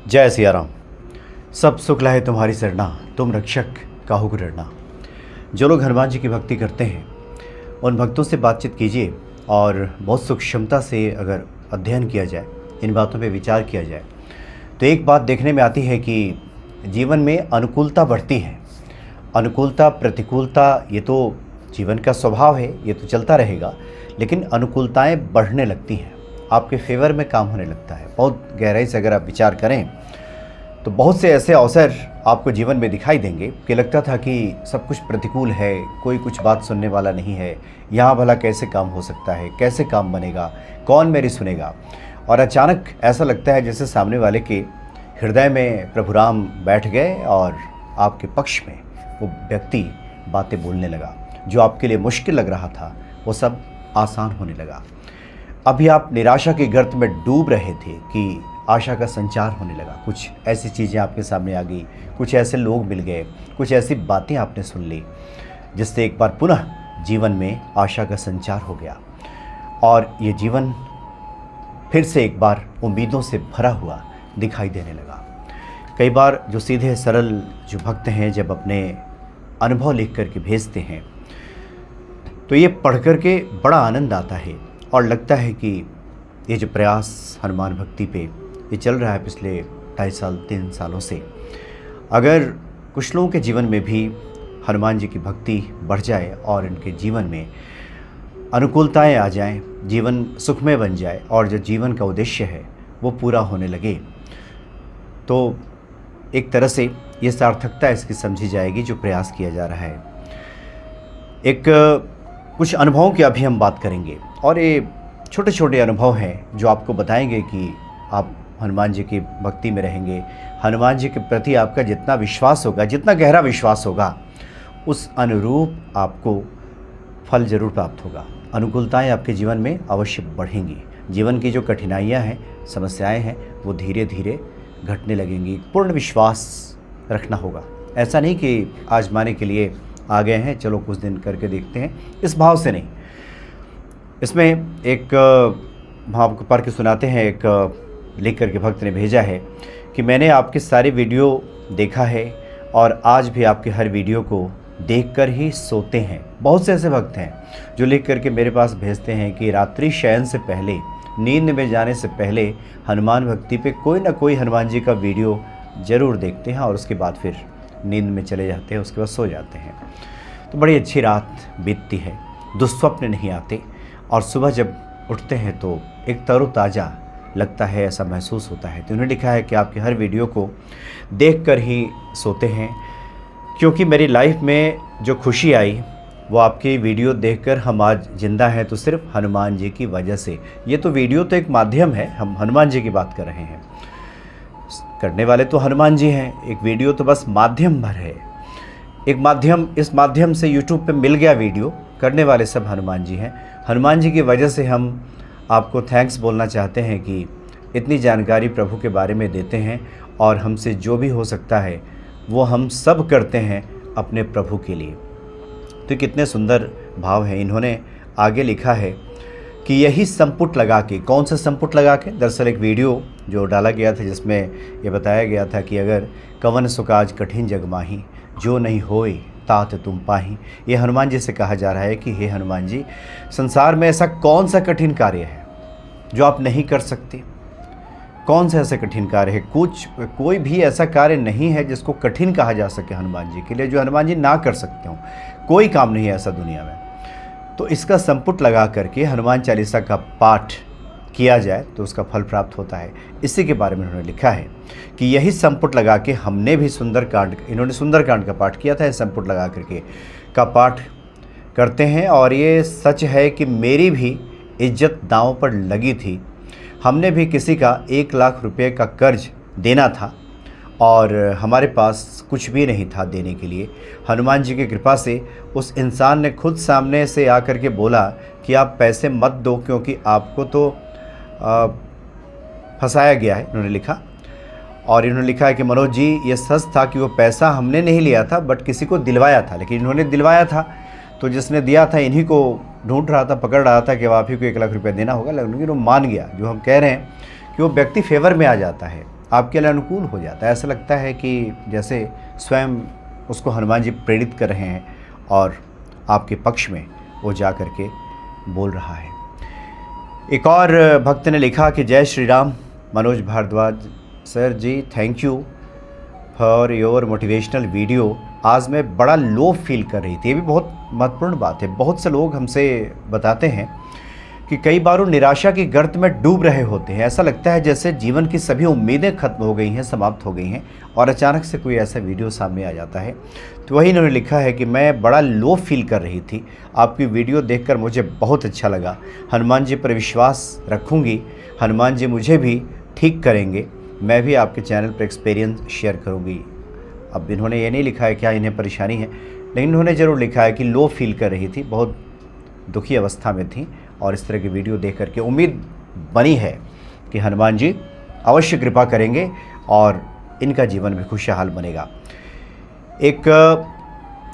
जय सिया राम। सब सुख लाए तुम्हारी सरना, तुम रक्षक काहू को डरना। जो लोग हनुमान जी की भक्ति करते हैं उन भक्तों से बातचीत कीजिए और बहुत सूक्ष्मता से अगर अध्ययन किया जाए, इन बातों पे विचार किया जाए, तो एक बात देखने में आती है कि जीवन में अनुकूलता बढ़ती है। अनुकूलता प्रतिकूलता ये तो जीवन का स्वभाव है, ये तो चलता रहेगा, लेकिन अनुकूलताएं बढ़ने लगती हैं, आपके फेवर में काम होने लगता है। बहुत गहराई से अगर आप विचार करें तो बहुत से ऐसे अवसर आपको जीवन में दिखाई देंगे कि लगता था कि सब कुछ प्रतिकूल है, कोई कुछ बात सुनने वाला नहीं है, यहाँ भला कैसे काम हो सकता है, कैसे काम बनेगा, कौन मेरी सुनेगा। और अचानक ऐसा लगता है जैसे सामने वाले के हृदय में प्रभु राम बैठ गए और आपके पक्ष में वो व्यक्ति बातें बोलने लगा। जो आपके लिए मुश्किल लग रहा था वो सब आसान होने लगा। अभी आप निराशा के गर्त में डूब रहे थे कि आशा का संचार होने लगा। कुछ ऐसी चीज़ें आपके सामने आ गई, कुछ ऐसे लोग मिल गए, कुछ ऐसी बातें आपने सुन ली जिससे एक बार पुनः जीवन में आशा का संचार हो गया और ये जीवन फिर से एक बार उम्मीदों से भरा हुआ दिखाई देने लगा। कई बार जो सीधे सरल जो भक्त हैं जब अपने अनुभव लिख करके भेजते हैं तो ये पढ़ कर के बड़ा आनंद आता है और लगता है कि ये जो प्रयास हनुमान भक्ति पे ये चल रहा है पिछले 2.5 साल 3 सालों से, अगर कुछ लोगों के जीवन में भी हनुमान जी की भक्ति बढ़ जाए और इनके जीवन में अनुकूलताएं आ जाएं, जीवन सुखमय बन जाए और जो जीवन का उद्देश्य है वो पूरा होने लगे, तो एक तरह से ये सार्थकता इसकी समझी जाएगी जो प्रयास किया जा रहा है। एक कुछ अनुभवों की अभी हम बात करेंगे और ये छोटे छोटे अनुभव हैं जो आपको बताएंगे कि आप हनुमान जी की भक्ति में रहेंगे। हनुमान जी के प्रति आपका जितना विश्वास होगा, जितना गहरा विश्वास होगा, उस अनुरूप आपको फल जरूर प्राप्त होगा। अनुकूलताएं आपके जीवन में अवश्य बढ़ेंगी। जीवन की जो कठिनाइयां हैं, समस्याएं हैं, वो धीरे धीरे घटने लगेंगी। पूर्ण विश्वास रखना होगा। ऐसा नहीं कि आजमाने के लिए आ गए हैं, चलो कुछ दिन करके देखते हैं, इस भाव से नहीं। इसमें एक भाव पढ़ के सुनाते हैं। एक लिख करके भक्त ने भेजा है कि मैंने आपके सारे वीडियो देखा है और आज भी आपके हर वीडियो को देखकर ही सोते हैं। बहुत से ऐसे भक्त हैं जो लिख करके मेरे पास भेजते हैं कि रात्रि शयन से पहले, नींद में जाने से पहले हनुमान भक्ति पे कोई ना कोई हनुमान जी का वीडियो ज़रूर देखते हैं और उसके बाद फिर नींद में चले जाते हैं, उसके बाद सो जाते हैं। तो बड़ी अच्छी रात बीतती है, दुस्वप्न नहीं आते और सुबह जब उठते हैं तो एक तरोताज़ा लगता है, ऐसा महसूस होता है। तो उन्होंने लिखा है कि आपके हर वीडियो को देखकर ही सोते हैं, क्योंकि मेरी लाइफ में जो खुशी आई वो आपकी वीडियो देखकर हम आज ज़िंदा हैं तो सिर्फ हनुमान जी की वजह से। ये तो वीडियो तो एक माध्यम है, हम हनुमान जी की बात कर रहे हैं, करने वाले तो हनुमान जी हैं, एक वीडियो तो बस माध्यम भर है, एक माध्यम। इस माध्यम से यूट्यूब पे मिल गया वीडियो, करने वाले सब हनुमान जी हैं। हनुमान जी की वजह से हम आपको थैंक्स बोलना चाहते हैं कि इतनी जानकारी प्रभु के बारे में देते हैं और हमसे जो भी हो सकता है वो हम सब करते हैं अपने प्रभु के लिए। तो कितने सुंदर भाव हैं। इन्होंने आगे लिखा है कि यही संपुट लगा के, कौन सा संपुट लगा के, दरअसल एक वीडियो जो डाला गया था जिसमें ये बताया गया था कि अगर कवन सुकाज कठिन जग माही, जो नहीं होए तात तुम पाही। ये हनुमान जी से कहा जा रहा है कि हे हनुमान जी, संसार में ऐसा कौन सा कठिन कार्य है जो आप नहीं कर सकते? कौन सा ऐसा कठिन कार्य है? कोई भी ऐसा कार्य नहीं है जिसको कठिन कहा जा सके हनुमान जी के लिए, जो हनुमान जी ना कर सकते हो। कोई काम नहीं है ऐसा दुनिया में। तो इसका संपुट लगा करके हनुमान चालीसा का पाठ किया जाए तो उसका फल प्राप्त होता है। इसी के बारे में उन्होंने लिखा है कि यही संपुट लगा के हमने भी सुंदरकांड, इन्होंने सुंदरकांड का पाठ किया था, संपुट लगा करके का पाठ करते हैं और ये सच है कि मेरी भी इज्जत दांव पर लगी थी। हमने भी किसी का 1 लाख रुपए का कर्ज देना था और हमारे पास कुछ भी नहीं था देने के लिए। हनुमान जी की कृपा से उस इंसान ने खुद सामने से आकर के बोला कि आप पैसे मत दो क्योंकि आपको तो फंसाया गया है, इन्होंने लिखा। और इन्होंने लिखा है कि मनोज जी, ये सच था कि वो पैसा हमने नहीं लिया था बट किसी को दिलवाया था, लेकिन इन्होंने दिलवाया था तो जिसने दिया था इन्हीं को ढूंढ रहा था, पकड़ रहा था कि आप ही को 1 लाख रुपए देना होगा, लेकिन वो मान गया। जो हम कह रहे हैं कि वो व्यक्ति फेवर में आ जाता है, आपके लिए अनुकूल हो जाता है। ऐसा लगता है कि जैसे स्वयं उसको हनुमान जी प्रेरित कर रहे हैं और आपके पक्ष में वो जा कर के बोल रहा है। एक और भक्त ने लिखा कि जय Shri Ram Manoj Bhardwaj sir ji, thank you for your motivational video. आज मैं बड़ा लो फील कर रही थी। ये भी बहुत महत्वपूर्ण बात है। बहुत से लोग हमसे बताते हैं कि कई बार वो निराशा की गर्त में डूब रहे होते हैं। ऐसा लगता है जैसे जीवन की सभी उम्मीदें खत्म हो गई हैं, समाप्त हो गई हैं, और अचानक से कोई ऐसा वीडियो सामने आ जाता है। तो वही इन्होंने लिखा है कि मैं बड़ा लो फील कर रही थी, आपकी वीडियो देखकर मुझे बहुत अच्छा लगा। हनुमान जी पर विश्वास रखूँगी, हनुमान जी मुझे भी ठीक करेंगे। मैं भी आपके चैनल पर एक्सपीरियंस शेयर करूँगी। अब इन्होंने ये नहीं लिखा है क्या इन्हें परेशानी है, लेकिन इन्होंने ज़रूर लिखा है कि लो फील कर रही थी, बहुत दुखी अवस्था में थी, और इस तरह की वीडियो देख करके उम्मीद बनी है कि हनुमान जी अवश्य कृपा करेंगे और इनका जीवन भी खुशहाल बनेगा। एक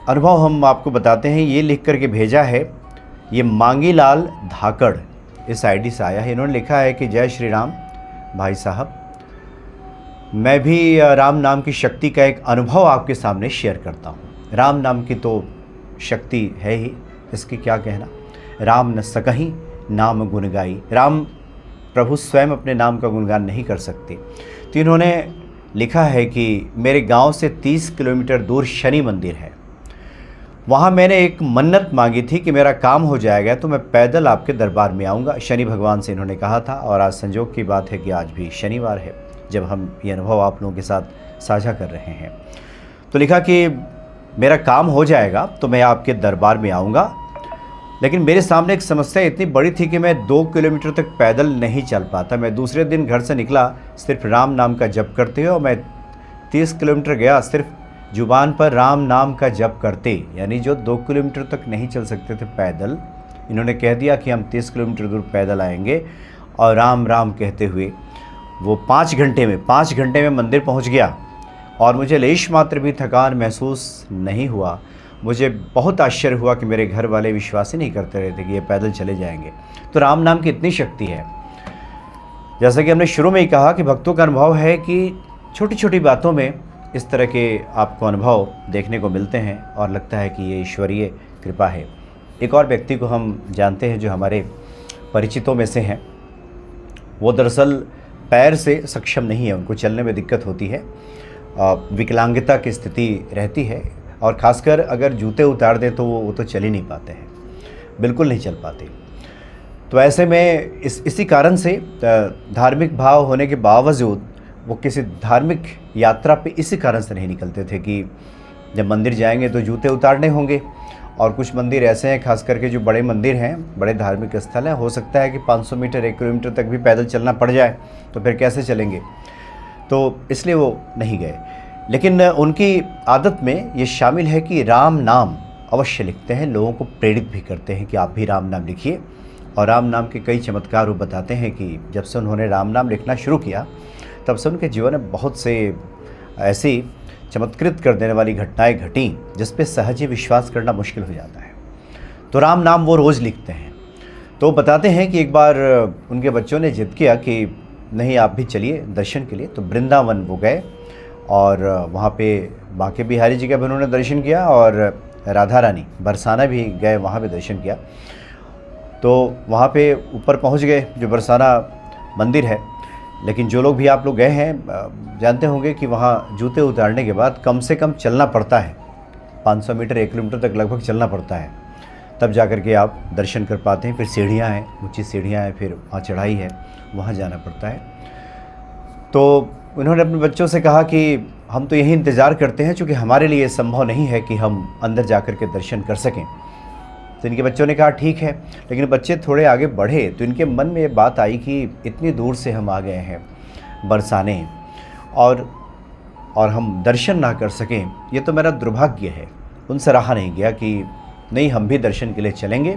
अनुभव हम आपको बताते हैं, ये लिख करके भेजा है, ये मांगी लाल धाकड़ इस आईडी से आया है। इन्होंने लिखा है कि जय श्री राम भाई साहब, मैं भी राम नाम की शक्ति का एक अनुभव आपके सामने शेयर करता हूँ। राम नाम की तो शक्ति है ही, इसकी क्या कहना। राम न सकहीं नाम गुण गाई, राम प्रभु स्वयं अपने नाम का गुणगान नहीं कर सकते। तो इन्होंने लिखा है कि मेरे गांव से 30 किलोमीटर दूर शनि मंदिर है, वहाँ मैंने एक मन्नत मांगी थी कि मेरा काम हो जाएगा तो मैं पैदल आपके दरबार में आऊँगा। शनि भगवान से इन्होंने कहा था, और आज संजोग की बात है कि आज भी शनिवार है जब हम ये अनुभव आप लोगों के साथ साझा कर रहे हैं। तो लिखा कि मेरा काम हो जाएगा तो मैं आपके दरबार में आऊँगा, लेकिन मेरे सामने एक समस्या इतनी बड़ी थी कि मैं 2 किलोमीटर तक पैदल नहीं चल पाता। मैं दूसरे दिन घर से निकला सिर्फ राम नाम का जप करते हुए, और मैं 30 किलोमीटर गया सिर्फ जुबान पर राम नाम का जप करते। यानी जो 2 किलोमीटर तक नहीं चल सकते थे पैदल, इन्होंने कह दिया कि हम 30 किलोमीटर दूर पैदल आएंगे, और राम राम कहते हुए वो 5 घंटे में मंदिर पहुंच गया, और मुझे लेश मात्र भी थकान महसूस नहीं हुआ। मुझे बहुत आश्चर्य हुआ कि मेरे घर वाले विश्वास ही नहीं करते रहे थे कि ये पैदल चले जाएंगे। तो राम नाम की इतनी शक्ति है। जैसा कि हमने शुरू में ही कहा कि भक्तों का अनुभव है कि छोटी छोटी बातों में इस तरह के आपको अनुभव देखने को मिलते हैं, और लगता है कि ये ईश्वरीय कृपा है। एक और व्यक्ति को हम जानते हैं जो हमारे परिचितों में से हैं। वो दरअसल पैर से सक्षम नहीं है, उनको चलने में दिक्कत होती है, विकलांगता की स्थिति रहती है, और ख़ासकर अगर जूते उतार दें तो वो तो चल ही नहीं पाते हैं, बिल्कुल नहीं चल पाते। तो ऐसे में इसी कारण से धार्मिक भाव होने के बावजूद वो किसी धार्मिक यात्रा पे इसी कारण से नहीं निकलते थे कि जब मंदिर जाएंगे तो जूते उतारने होंगे। और कुछ मंदिर ऐसे हैं, खास करके जो बड़े मंदिर हैं, बड़े धार्मिक स्थल हैं, हो सकता है कि 500 मीटर 1 किलोमीटर तक भी पैदल चलना पड़ जाए, तो फिर कैसे चलेंगे। तो इसलिए वो नहीं गए। लेकिन उनकी आदत में ये शामिल है कि राम नाम अवश्य लिखते हैं, लोगों को प्रेरित भी करते हैं कि आप भी राम नाम लिखिए। और राम नाम के कई चमत्कार वो बताते हैं कि जब से उन्होंने राम नाम लिखना शुरू किया तब से उनके जीवन में बहुत से ऐसी चमत्कृत कर देने वाली घटनाएं घटी जिस पे सहज ही विश्वास करना मुश्किल हो जाता है। तो राम नाम वो रोज़ लिखते हैं। तो बताते हैं कि एक बार उनके बच्चों ने जिद किया कि नहीं आप भी चलिए दर्शन के लिए। तो वृंदावन वो गए, और वहाँ पे बांके बिहारी जी का भी उन्होंने दर्शन किया, और राधा रानी बरसाना भी गए, वहाँ भी दर्शन किया। तो वहाँ पे ऊपर पहुँच गए जो बरसाना मंदिर है। लेकिन जो लोग भी आप लोग गए हैं जानते होंगे कि वहाँ जूते उतारने के बाद कम से कम चलना पड़ता है, 500 मीटर 1 किलोमीटर तक लगभग चलना पड़ता है, तब जा कर के आप दर्शन कर पाते हैं। फिर सीढ़ियाँ हैं, ऊँची सीढ़ियाँ हैं, फिर वहाँ चढ़ाई है, वहाँ जाना पड़ता है। तो उन्होंने अपने बच्चों से कहा कि हम तो यही इंतज़ार करते हैं, चूँकि हमारे लिए संभव नहीं है कि हम अंदर जाकर के दर्शन कर सकें। तो इनके बच्चों ने कहा ठीक है। लेकिन बच्चे थोड़े आगे बढ़े तो इनके मन में ये बात आई कि इतनी दूर से हम आ गए हैं बरसाने, और हम दर्शन ना कर सकें, ये तो मेरा दुर्भाग्य है। उनसे रहा नहीं गया कि नहीं, हम भी दर्शन के लिए चलेंगे।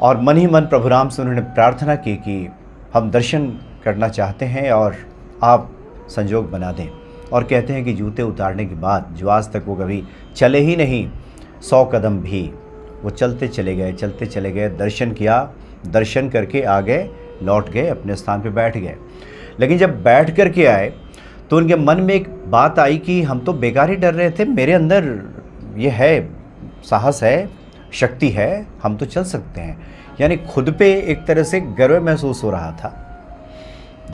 और मन ही मन प्रभु राम से उन्होंने प्रार्थना की कि हम दर्शन करना चाहते हैं और आप संजोग बना दें। और कहते हैं कि जूते उतारने के बाद जो आज तक वो कभी चले ही नहीं 100 कदम भी, वो चलते चले गए, दर्शन किया, दर्शन करके आ गए, लौट गए, अपने स्थान पे बैठ गए। लेकिन जब बैठ कर के आए तो उनके मन में एक बात आई कि हम तो बेकार ही डर रहे थे, मेरे अंदर ये है, साहस है, शक्ति है, हम तो चल सकते हैं। यानी खुद पे एक तरह से गर्व महसूस हो रहा था।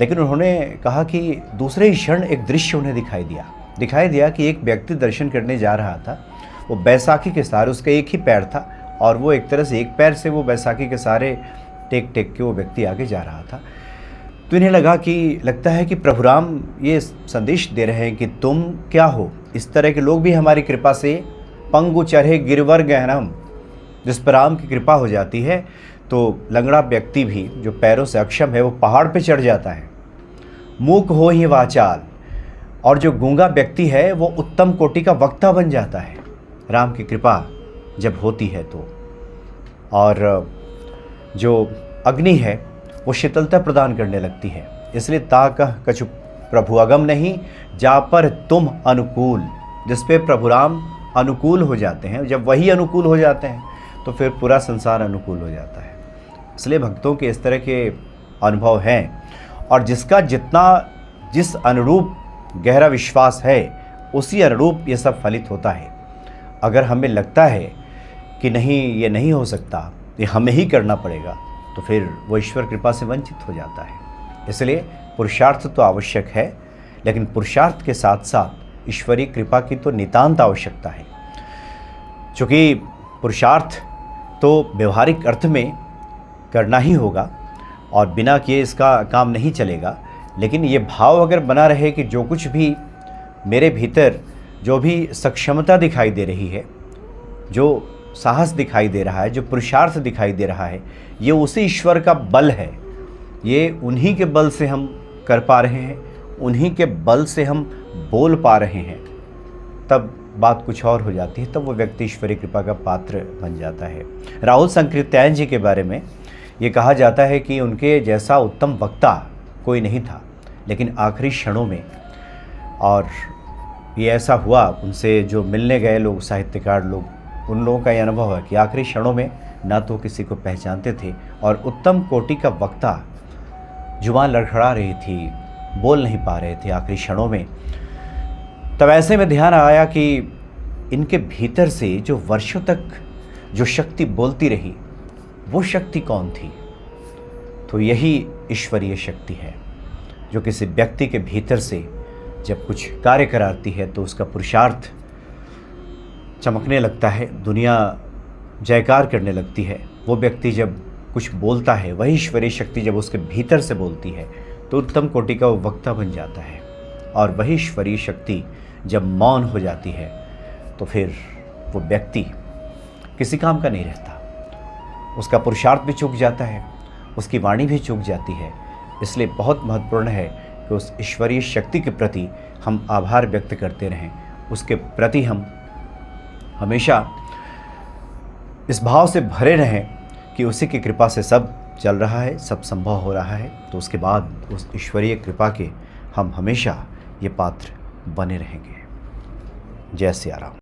लेकिन उन्होंने कहा कि दूसरे ही क्षण एक दृश्य उन्हें दिखाई दिया कि एक व्यक्ति दर्शन करने जा रहा था। वो बैसाखी के सहारे, उसका एक ही पैर था और वो एक तरह से एक पैर से वो बैसाखी के सहारे टेक के वो व्यक्ति आगे जा रहा था। तो इन्हें लगता है कि प्रभु राम ये संदेश दे रहे हैं कि तुम क्या हो, इस तरह के लोग भी हमारी कृपा से पंगु चढ़े गिरवर गहनम, जिस पर राम की कृपा हो जाती है तो लंगड़ा व्यक्ति भी जो पैरों से अक्षम है वो पहाड़ पे चढ़ जाता है। मूक हो ही वाचाल, और जो गूंगा व्यक्ति है वो उत्तम कोटि का वक्ता बन जाता है राम की कृपा जब होती है तो। और जो अग्नि है वो शीतलता प्रदान करने लगती है। इसलिए ताकह कछु प्रभु अगम नहीं, जा पर तुम अनुकूल, जिस पे प्रभु राम अनुकूल हो जाते हैं, जब वही अनुकूल हो जाते हैं तो फिर पूरा संसार अनुकूल हो जाता है। इसलिए भक्तों के इस तरह के अनुभव हैं, और जिसका जिस अनुरूप गहरा विश्वास है उसी अनुरूप ये सब फलित होता है। अगर हमें लगता है कि नहीं ये नहीं हो सकता, ये हमें ही करना पड़ेगा, तो फिर वो ईश्वर कृपा से वंचित हो जाता है। इसलिए पुरुषार्थ तो आवश्यक है, लेकिन पुरुषार्थ के साथ साथ ईश्वरीय कृपा की तो नितांत आवश्यकता है। चूँकि पुरुषार्थ तो व्यवहारिक अर्थ में करना ही होगा और बिना किए इसका काम नहीं चलेगा, लेकिन ये भाव अगर बना रहे कि जो कुछ भी मेरे भीतर, जो भी सक्षमता दिखाई दे रही है, जो साहस दिखाई दे रहा है, जो पुरुषार्थ दिखाई दे रहा है, ये उसी ईश्वर का बल है। ये उन्हीं के बल से हम कर पा रहे हैं, उन्हीं के बल से हम बोल पा रहे हैं, तब बात कुछ और हो जाती है, तब वो व्यक्ति ईश्वरीय कृपा का पात्र बन जाता है। राहुल संकीर्तन जी के बारे में ये कहा जाता है कि उनके जैसा उत्तम वक्ता कोई नहीं था, लेकिन आखिरी क्षणों में, और ये ऐसा हुआ उनसे जो मिलने गए लोग, साहित्यकार लोग, उन लोगों का ये अनुभव है कि आखिरी क्षणों में ना तो किसी को पहचानते थे और उत्तम कोटि का वक्ता, जुबान लड़खड़ा रही थी, बोल नहीं पा रहे थे आखिरी क्षणों में। तब ऐसे में ध्यान आया कि इनके भीतर से जो वर्षों तक जो शक्ति बोलती रही, वो शक्ति कौन थी? तो यही ईश्वरीय शक्ति है, जो किसी व्यक्ति के भीतर से जब कुछ कार्य कराती है तो उसका पुरुषार्थ चमकने लगता है, दुनिया जयकार करने लगती है। वो व्यक्ति जब कुछ बोलता है, वही ईश्वरीय शक्ति जब उसके भीतर से बोलती है तो उत्तम कोटि का वो वक्ता बन जाता है। और वही ईश्वरीय शक्ति जब मौन हो जाती है तो फिर वो व्यक्ति किसी काम का नहीं रहता, उसका पुरुषार्थ भी चूक जाता है, उसकी वाणी भी चूक जाती है। इसलिए बहुत महत्वपूर्ण है कि उस ईश्वरीय शक्ति के प्रति हम आभार व्यक्त करते रहें, उसके प्रति हम हमेशा इस भाव से भरे रहें कि उसी की कृपा से सब चल रहा है, सब संभव हो रहा है। तो उसके बाद उस ईश्वरीय कृपा के हम हमेशा ये पात्र बने रहेंगे। जय सिया राम।